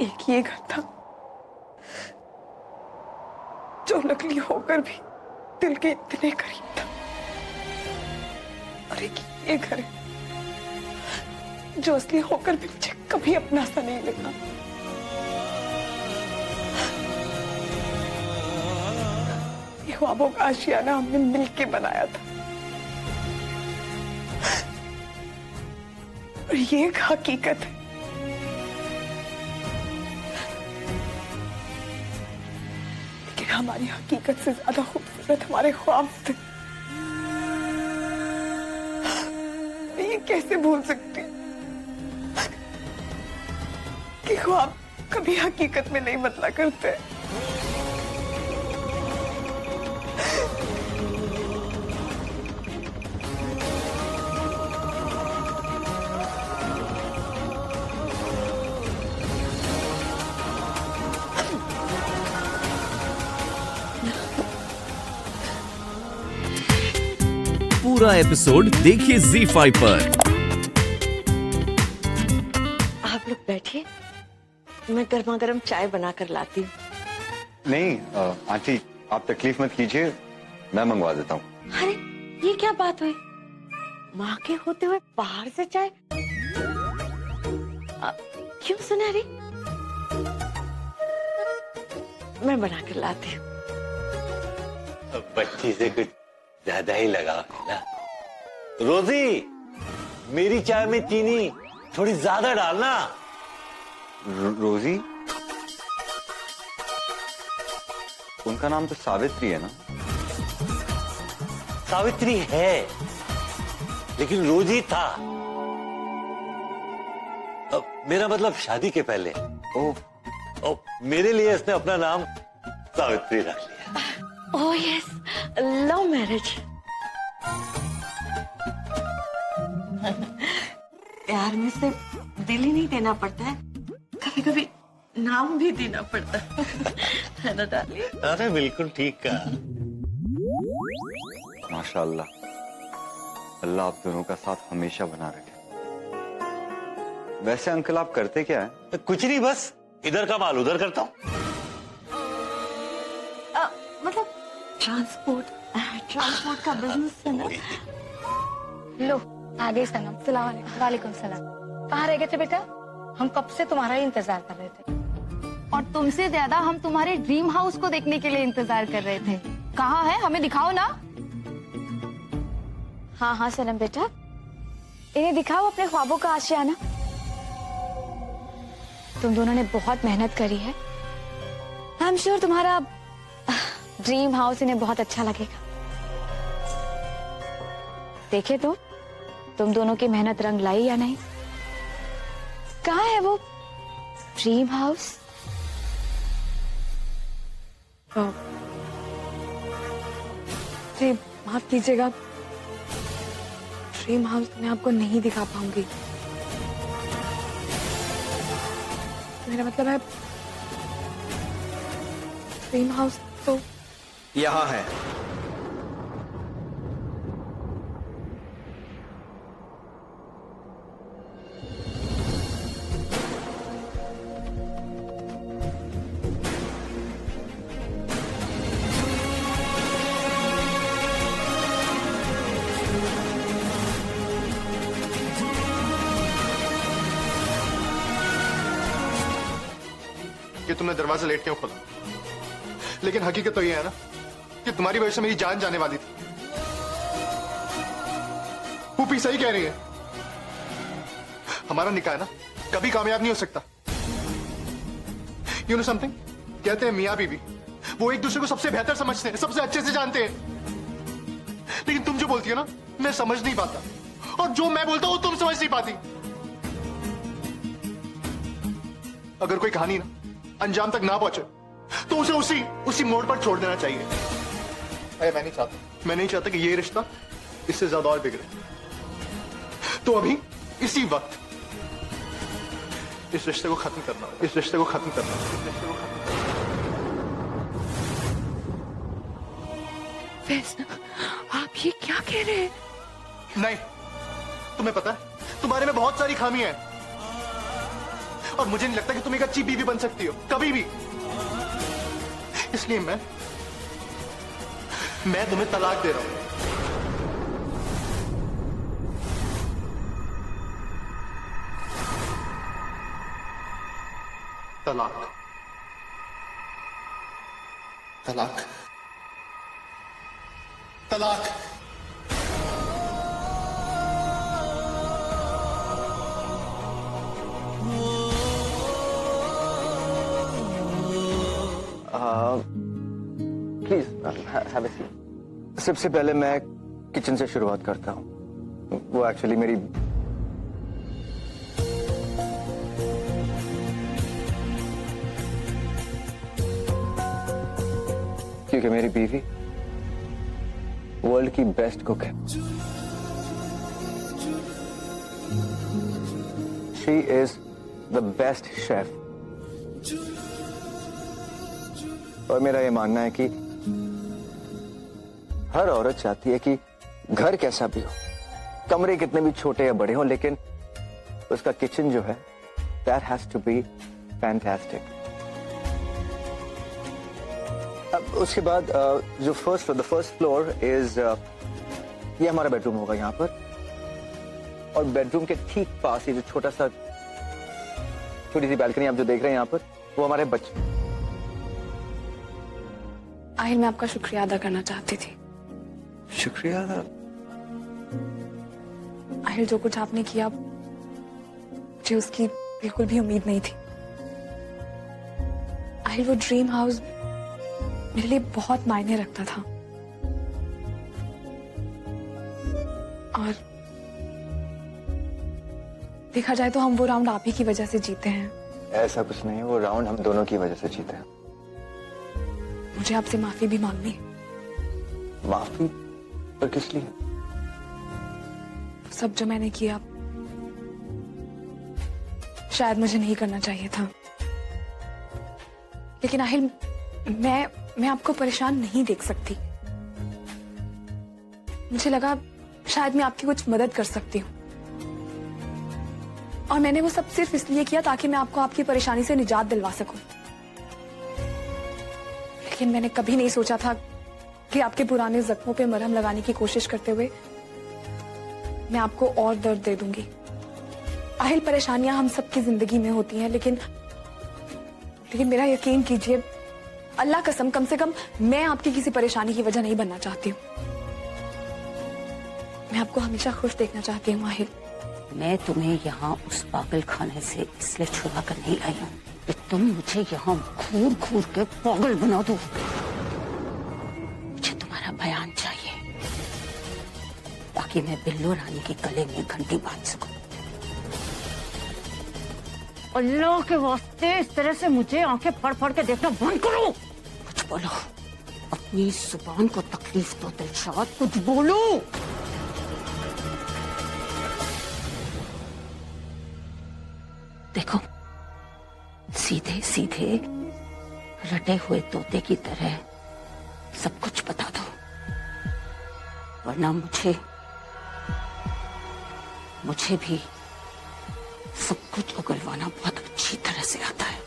एक ये घर था जो नकली होकर भी दिल के इतने करीब था, और एक ये घर है जो असली होकर भी मुझे कभी अपना सा नहीं लगा। ये ख्वाबों का आशियाना हमने मिलके बनाया था, और ये एक हकीकत है। लेकिन हमारी हकीकत से ज्यादा खूबसूरत हमारे ख्वाब थे। मैं ये कैसे भूल सकती कि ख्वाब कभी हकीकत में नहीं बदला करते। पूरा एपिसोड देखिए ZEE5 पर। आप लोग बैठिए, मैं गर्मा गर्म चाय बनाकर लाती हूँ। नहीं आंटी, आप तकलीफ मत कीजिए, मैं मंगवा देता हूँ। अरे ये क्या बात हुई, माँ के होते हुए बाहर से चाय? क्यों सुनहरी? मैं बनाकर लाती हूँ। बच्ची से कुछ ज्यादा ही लगाव है ना। रोजी, मेरी चाय में चीनी थोड़ी ज्यादा डालना। रोजी? उनका नाम तो सावित्री है ना? सावित्री है, लेकिन रोजी था। मेरा मतलब शादी के पहले। ओह, मेरे लिए इसने अपना नाम सावित्री रख लिया। Oh yes, love marriage. प्यार में से दिल ही नहीं देना पड़ता है, कभी कभी नाम भी देना पड़ता है ना डार्लिंग? अरे बिल्कुल ठीक कहा। माशाल्लाह, अल्लाह आप दोनों का साथ हमेशा बना रखे। वैसे अंकल आप करते क्या है? कुछ नहीं, बस इधर का माल उधर करता हूँ। मतलब ट्रांसपोर्ट का बिजनेस है ना। लो आ गई सनम। सलाम अलैकुम। वालेकुम सलाम। कहाँ रह गए थे बेटा? हम कब से तुम्हारा ही इंतजार कर रहे थे, और तुमसे ज्यादा हम तुम्हारे ड्रीम हाउस को देखने के लिए इंतजार कर रहे थे। कहाँ है, हमें दिखाओ ना। हाँ हाँ सनम बेटा, इन्हें दिखाओ अपने ख्वाबों का आशियाना। तुम दोनों ने बहुत मेहनत करी है, आई एम श्योर तुम्हारा ड्रीम हाउस इन्हें बहुत अच्छा लगेगा। देखे तो तुम दोनों की मेहनत रंग लाई या नहीं? कहाँ है वो ड्रीम हाउस? जी माफ कीजिएगा, ड्रीम हाउस मैं आपको नहीं दिखा पाऊंगी। मेरा मतलब है ड्रीम हाउस तो यहाँ है। कि तुमने दरवाजा लेट क्यों खोला, लेकिन हकीकत तो ये है ना कि तुम्हारी वजह से मेरी जान जाने वाली थी। पूपी सही कह रही है, हमारा निकाह है ना कभी कामयाब नहीं हो सकता। यू नो समथिंग, कहते हैं मियां बीवी वो एक दूसरे को सबसे बेहतर समझते हैं, सबसे अच्छे से जानते हैं। लेकिन तुम जो बोलती हो ना, मैं समझ नहीं पाता, और जो मैं बोलता हूं तुम समझ नहीं पाती। अगर कोई कहानी ना अंजाम तक ना पहुंचे तो उसे उसी मोड़ पर छोड़ देना चाहिए। मैं नहीं चाहता कि ये रिश्ता इससे ज्यादा और बिगड़े। तो अभी इसी वक्त इस रिश्ते को खत्म करना, इस रिश्ते को खत्म करना, इस रिश्ते को खत्म करना। फैज़, आप ये क्या कह रहे हैं? नहीं, तुम्हें पता है तुम्हारे में बहुत सारी खामियां हैं, और मुझे नहीं लगता कि तुम एक अच्छी बीवी बन सकती हो कभी भी। इसलिए मैं तुम्हें तलाक दे रहा हूं। तलाक, तलाक, तलाक। Please have a seat. सबसे पहले मैं किचन से शुरुआत करता हूँ। वो एक्चुअली मेरी क्योंकि मेरी बीवी वर्ल्ड की बेस्ट कुक है। She is the best chef. और मेरा ये मानना है कि हर औरत चाहती है कि घर कैसा भी हो, कमरे कितने भी छोटे या बड़े हो, लेकिन उसका किचन जो है that has to be fantastic. अब उसके बाद जो द फर्स्ट फ्लोर इज ये हमारा बेडरूम होगा यहाँ पर, और बेडरूम के ठीक पास ये जो छोटी सी बालकनी आप जो देख रहे हैं यहाँ पर, वो हमारे बच्चे। आहिल, मैं आपका शुक्रिया अदा करना चाहती थी। शुक्रिया। आहिल, जो कुछ आपने किया मुझे उसकी बिल्कुल भी उम्मीद नहीं थी। आहिल, वो ड्रीम हाउस मेरे लिए बहुत मायने रखता था, और देखा जाए तो हम वो राउंड आप ही की वजह से जीते हैं। ऐसा कुछ नहीं है, वो राउंड हम दोनों की वजह से जीते हैं। मुझे आपसे माफी भी मांगनी है। माफी? पर किस लिए? सब जो मैंने किया शायद मुझे नहीं करना चाहिए था, लेकिन आहिल मैं आपको परेशान नहीं देख सकती। मुझे लगा शायद मैं आपकी कुछ मदद कर सकती हूँ, और मैंने वो सब सिर्फ इसलिए किया ताकि मैं आपको आपकी परेशानी से निजात दिलवा सकूं। लेकिन मैंने कभी नहीं सोचा था कि आपके पुराने जख्मों पे मरहम लगाने की कोशिश करते हुए मैं आपको और दर्द दे दूंगी। आहिल, परेशानियां हम सबकी जिंदगी में होती हैं, लेकिन मेरा यकीन कीजिए, अल्लाह कसम, कम से कम मैं आपकी किसी परेशानी की वजह नहीं बनना चाहती हूँ। मैं आपको हमेशा खुश देखना चाहती हूँ आहिल। मैं तुम्हें यहाँ उस पागल खाने से इसलिए छुड़ा कर नहीं आई हूँ कि तुम मुझे यहाँ घूर घूर के पागल बना दो। मुझे तुम्हारा बयान चाहिए ताकि मैं बिल्लो रानी के गले में घंटी बांध सकूं। अल्लाह के वास्ते इस तरह से मुझे आंखें फड़ फड़ के देखना बंद करो। कुछ बोलो, अपनी जुबान को तकलीफ दो दिलशाद, कुछ बोलो। देखो, सीधे सीधे रटे हुए तोते की तरह सब कुछ बता दो, वरना मुझे भी सब कुछ उगलवाना बहुत अच्छी तरह से आता है।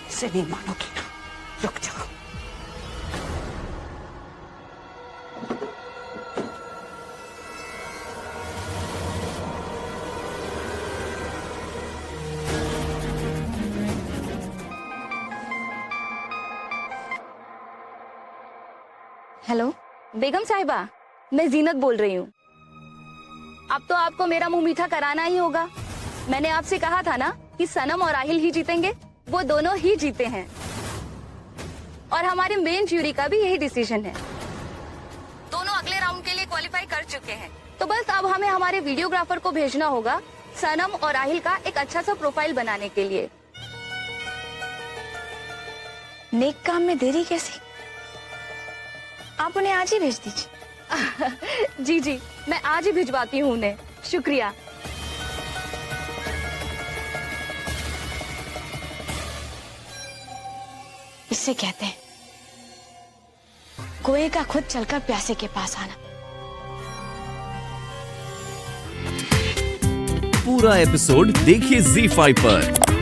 इसे नहीं मानोगी ना? रुक जाओ। हेलो बेगम साहिबा, मैं जीनत बोल रही हूँ। अब तो आपको मेरा मुंह मीठा कराना ही होगा। मैंने आपसे कहा था ना कि सनम और आहिल ही जीतेंगे, वो दोनों ही जीते हैं, और हमारे मेन ज्यूरी का भी यही डिसीजन है। दोनों अगले राउंड के लिए क्वालिफाई कर चुके हैं, तो बस अब हमें हमारे वीडियोग्राफर को भेजना होगा सनम और आहिल का एक अच्छा सा प्रोफाइल बनाने के लिए। नेक काम में देरी कैसी? आप उन्हें आज ही भेज दीजिए। जी जी, मैं आज ही भिजवाती हूँ उन्हें। शुक्रिया। इससे कहते हैं कुएं का खुद चलकर प्यासे के पास आना। पूरा एपिसोड देखिए ZEE5 पर।